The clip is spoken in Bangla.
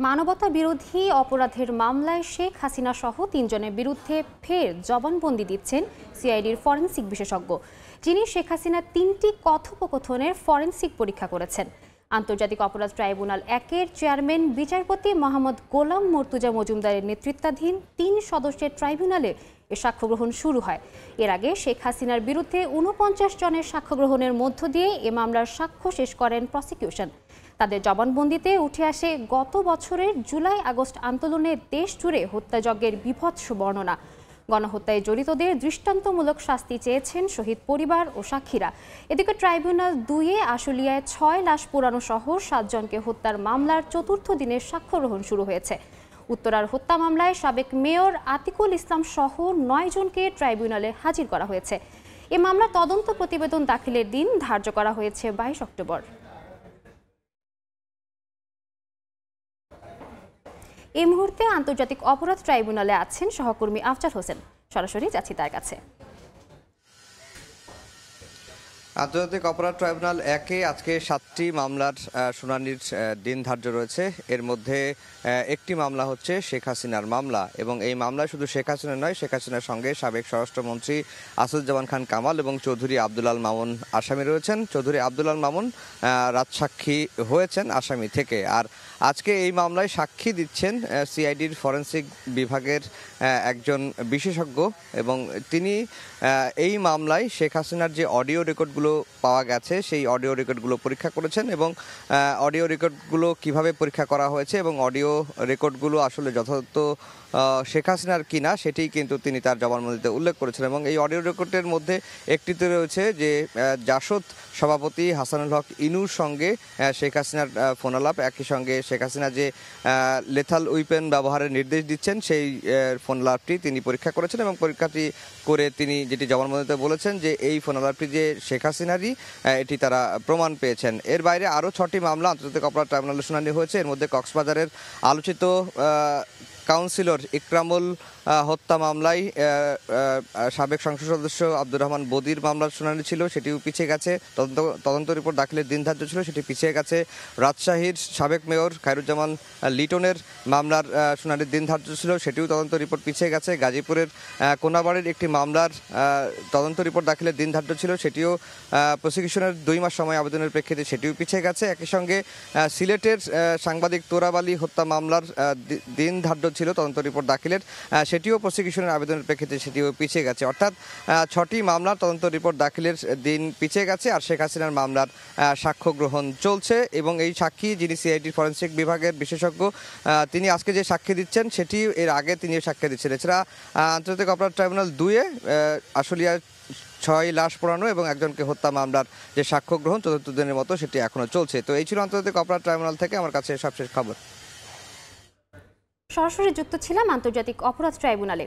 মানবতা বিরোধী অপরাধের মামলায় শেখ হাসিনা সহ ৩ জনের বিরুদ্ধে ফের জবানবন্দি দিচ্ছেন সিআইডির ফরেনসিক বিশেষজ্ঞ, যিনি শেখ হাসিনার ৩টি কথোপকথনের ফরেনসিক পরীক্ষা করেছেন। আন্তর্জাতিক অপরাধ ট্রাইব্যুনাল ১-এর চেয়ারম্যান বিচারপতি মোহাম্মদ গোলাম মর্তুজা মজুমদারের নেতৃত্বাধীন ৩ সদস্যের ট্রাইব্যুনালে এ সাক্ষ্য গ্রহণ শুরু হয়। এর আগে শেখ হাসিনার বিরুদ্ধে ৪৯ জনের সাক্ষ্য গ্রহণের মধ্য দিয়ে এ মামলার সাক্ষ্য শেষ করেন প্রসিকিউশন। তাদের জবানবন্দিতে উঠে আসে গত বছরের জুলাই-আগস্ট আন্দোলনে দেশ জুড়ে হত্যাযজ্ঞের বীভৎস বর্ণনা। গণহত্যায় জড়িতদের দৃষ্টান্তমূলক শাস্তি চেয়েছেন শহীদ পরিবার ও সাক্ষীরা। এদিকে ট্রাইব্যুনাল ২-এ আশুলিয়ায় ৬ লাশ পোড়ানো সহ ৭ জনকে হত্যার মামলার চতুর্থ দিনের সাক্ষ্য গ্রহণ শুরু হয়েছে। উত্তরার হত্যা মামলায় সাবেক মেয়র আতিকুল ইসলাম সহ ৯ জনকে ট্রাইব্যুনালে হাজির করা হয়েছে। এ মামলার তদন্ত প্রতিবেদন দাখিলের দিন ধার্য করা হয়েছে ২২ অক্টোবর। এই মুহূর্তে আন্তর্জাতিক অপরাধ ট্রাইব্যুনালে আছেন সহকর্মী আফজাল হোসেন। সরাসরি যাচ্ছি তার কাছে। আন্তর্জাতিক অপরাধ ট্রাইব্যুনাল ১-এ আজকে ৭টি মামলার শুনানির দিন ধার্য রয়েছে। এর মধ্যে একটি মামলা হচ্ছে শেখ হাসিনার মামলা, এবং এই মামলায় শুধু শেখ হাসিনা নয়, শেখ হাসিনার সঙ্গে সাবেক স্বরাষ্ট্রমন্ত্রী আসাদুজ্জামান খান কামাল এবং চৌধুরী আব্দুল আল মামুন আসামি রয়েছেন। চৌধুরী আব্দুল আল মামুন রাজসাক্ষী হয়েছেন আসামি থেকে। আর আজকে এই মামলায় সাক্ষী দিচ্ছেন সিআইডির ফরেনসিক বিভাগের একজন বিশেষজ্ঞ, এবং তিনি এই মামলায় শেখ হাসিনার যে অডিও রেকর্ডগুলো পাওয়া গেছে সেই অডিও রেকর্ডগুলো পরীক্ষা করেছেন, এবং অডিও রেকর্ডগুলো কিভাবে পরীক্ষা করা হয়েছে এবং অডিও রেকর্ডগুলো আসলে যথাযথ শেখ হাসিনার কিনা সেটি কিন্তু তিনি তার জবানবন্দিতে উল্লেখ করেছেন। এবং এই অডিও রেকর্ডের মধ্যে একটিতে রয়েছে যে জাসদ সভাপতি হাসানুল হক ইনুর সঙ্গে শেখ হাসিনার ফোনালাপ, একই সঙ্গে শেখ হাসিনা যে লেথাল উইপেন ব্যবহারের নির্দেশ দিচ্ছেন সেই ফোনালাপটি তিনি পরীক্ষা করেছেন, এবং পরীক্ষাটি করে তিনি যেটি জবানবন্দিতে বলেছেন যে এই ফোনালাপটি যে শেখ হাসিনারই এটি তারা প্রমাণ পেয়েছেন। এর বাইরে আরও 6টি মামলা আন্তর্জাতিক অপরাধ ট্রাইব্যুনালে শুনানি হয়েছে। এর মধ্যে কক্সবাজারের আলোচিত কাউন্সিলর ইকরামুল হত্যা মামলায় সাবেক সংসদ সদস্য আব্দুর রহমান বদির মামলার শুনানি ছিল, সেটিও পিছিয়ে গেছে। তদন্ত রিপোর্ট দাখিলের দিন ধার্য ছিল, সেটি পিছিয়ে গেছে। রাজশাহীর সাবেক মেয়র খায়রুজ্জামান লিটনের মামলার শুনানির দিন ধার্য ছিল, সেটিও তদন্ত রিপোর্ট পিছিয়ে গেছে। গাজীপুরের কোনাবাড়ির একটি মামলার তদন্ত রিপোর্ট দাখিলের দিন ধার্য ছিল, সেটিও প্রসিকিউশনের 2 মাস সময় আবেদনের প্রেক্ষিতে সেটিও পিছিয়ে গেছে। একই সঙ্গে সিলেটের সাংবাদিক তোরাব আলী হত্যা মামলার দিন ধার্য ছিল তদন্ত রিপোর্ট দাখিলের, সেটিও প্রসিকিউশনের আবেদনের প্রেক্ষিতে সেটিও পিছিয়ে গেছে। অর্থাৎ 6টি মামলার তদন্ত রিপোর্ট দাখিলের দিন পিছিয়ে গেছে, আর শেখ হাসিনার মামলার সাক্ষ্য গ্রহণ চলছে। এবং এই সাক্ষী, যিনি সিআইডির ফরেনসিক বিভাগের বিশেষজ্ঞ, তিনি আজকে যে সাক্ষী দিচ্ছেন সেটি এর আগে তিনিও সাক্ষী দিচ্ছেন। এছাড়া আন্তর্জাতিক অপরাধ ট্রাইব্যুনাল 2-এ আশুলিয়ায় 6 লাশ পোড়ানো এবং একজনকে হত্যা মামলার যে সাক্ষ্য গ্রহণ চতুর্থ দিনের মতো সেটি এখনও চলছে। তো এই ছিল আন্তর্জাতিক অপরাধ ট্রাইব্যুনাল থেকে আমার কাছে সবশেষ খবর। সরাসরি যুক্ত ছিলাম আন্তর্জাতিক অপরাধ ট্রাইব্যুনালে।